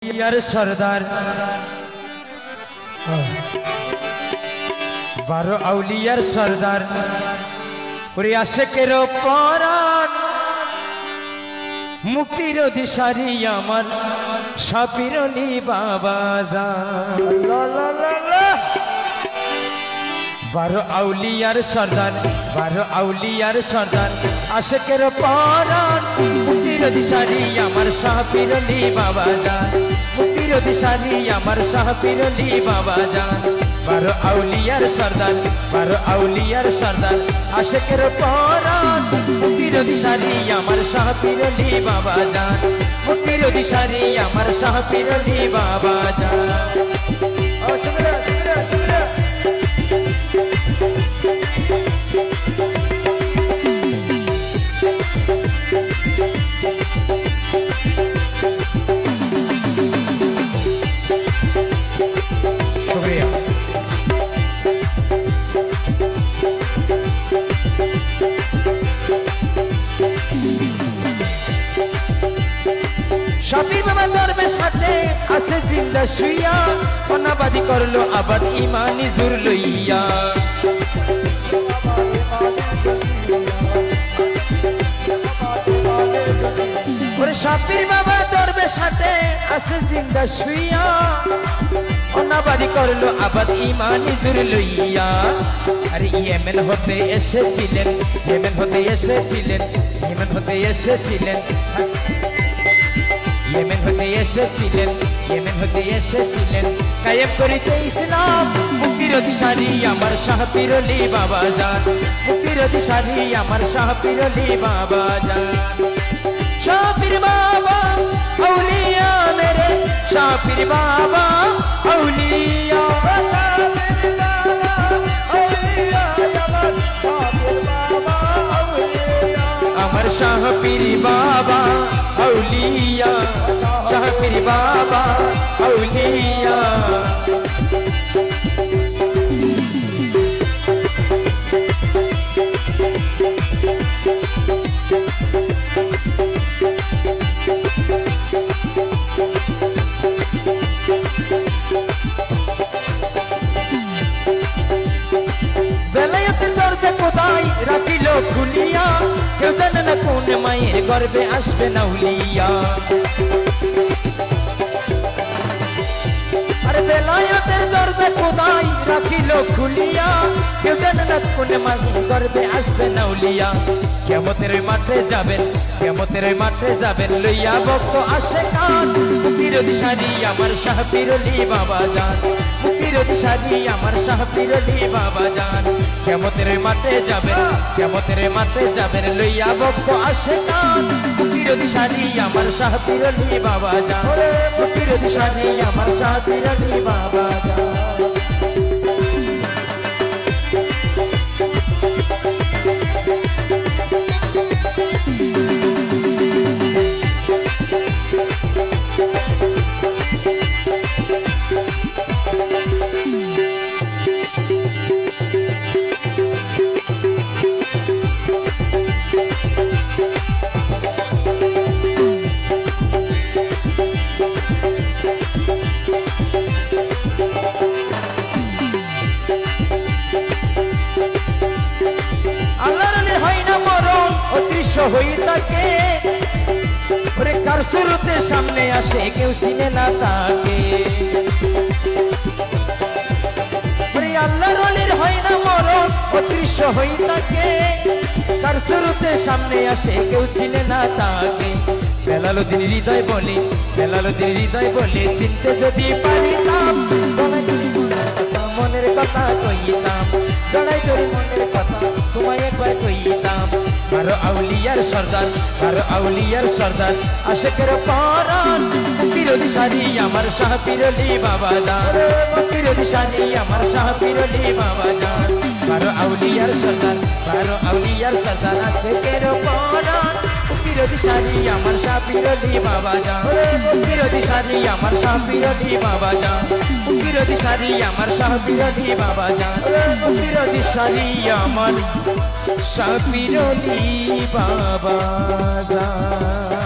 यार सरदार बारो आउलियार सरदार ওরে আশেকের পরাণ মুক্তির দিশারি আমার সাপিরলি বাবা জান বারো আউলিয়ার সর্দার বারো আউলিয়ার সর্দার আশেকের পরাণ মুক্তির দিশারি আমার সাপিরলি বাবা জান মুক্তির দিশারি আমার সাপিরলি বাবা জান বারো আউলিয়ার সর্দার বারো আউলিয়ার সর্দার আশেকের পরাণ মুক্তির দিশারি আমার সাপিরলি বাবা জান মুক্তির দিশারি আমার সাপিরলি বাবা জান ও শুভরা শুভরা শুভরা শাপির বাবা দরবে সাথে আছে জিন্দা শুইয়া অনাবাদি করলো আবাদ ইমানি জুর লইয়া ওরে শাপির বাবা দরবে সাথে আছে জিন্দা শুইয়া অনাবাদি করলো আবাদ ইমানি জুর লইয়া আরে ইয়েমেন হতে এসেছিলেন ইয়েমেন হতে এসেছিলেন ইয়েমেন হতে এসেছিলেন ইয়েমেন হতে এসেছিলেন ইয়েমেন হতে এসেছিলেন কায়েম করিতে ইসলাম মুক্তির দিশারি আমার সাপিরলি বাবা জান মুক্তির দিশারি আমার সাপিরলি বাবা জান শাপির বাবা আউলিয়া মেরে শাপির বাবা আউলিয়া শাপির বাবা আউলিয়া শাপির বাবা আউলিয়া আমার শাপির বাবা আউলিয়া শাপির বাবা আউলিয়া বেলায়েতের দরজা খোদাই রাখিল খুলিয়া কেউ জানে না কোন মায়ের গর্ভে আসবে নাউলিয়া আরে বেলায়েতের দরজা খোদাই রাখিল খুলিয়া কেউ জানে না কোন মায়ের গর্ভে আসবে নাউলিয়া কিয়ামতের মাঠে যাবেন কিয়ামতের মাঠে যাবেন লইয়া ভক্ত আসে কান মুক্তির দিশারি আমার সাপিরলি বাবা জান মুক্তির দিশারি আমার সাপিরলি বাবা জান কিয়ামতের মাঠে যাবেন কিয়ামতের মাঠে যাবেন লইয়া ভক্ত আসে কান মুক্তির দিশারি আমার সাপিরলি বাবা জান মুক্তির দিশারি আমার সাপিরলি বাবা জান হই থাকে ওরে কার শুরুতে সামনে আসে কেউ চিনে না তাকে ওরে আল্লাহর ওলির হয় না মরণ অদৃশ্য হই থাকে কার শুরুতে সামনে আসে কেউ চিনে না তাকে বেলালুদ্দিন হৃদয় বলে বেলালুদ্দিন হৃদয় বলে চিনতে যদি পারিতাম মনের কথা কইতাম জড়াই জড়ি মনের কথা তোমায় একবার কইতাম বারো আউলিয়ার সর্দার বারো আউলিয়ার সর্দার আশেকের পরাণ মুক্তির দিশারি আমার সাপিরলি বাবা জান মুক্তির দিশারি আমার সাপিরলি বাবা জান বারো আউলিয়ার সর্দার বারো আউলিয়ার সর্দার আশেকের পরাণ মুক্তির দিশারি আমার সাপিরলি বাবা জান মুক্তির দিশারি আমার সাপিরলি বাবা জান মুক্তির দিশারি আমার সাপিরলি বাবা জান মুক্তির দিশারি আমার সাপিরলি বাবা জান।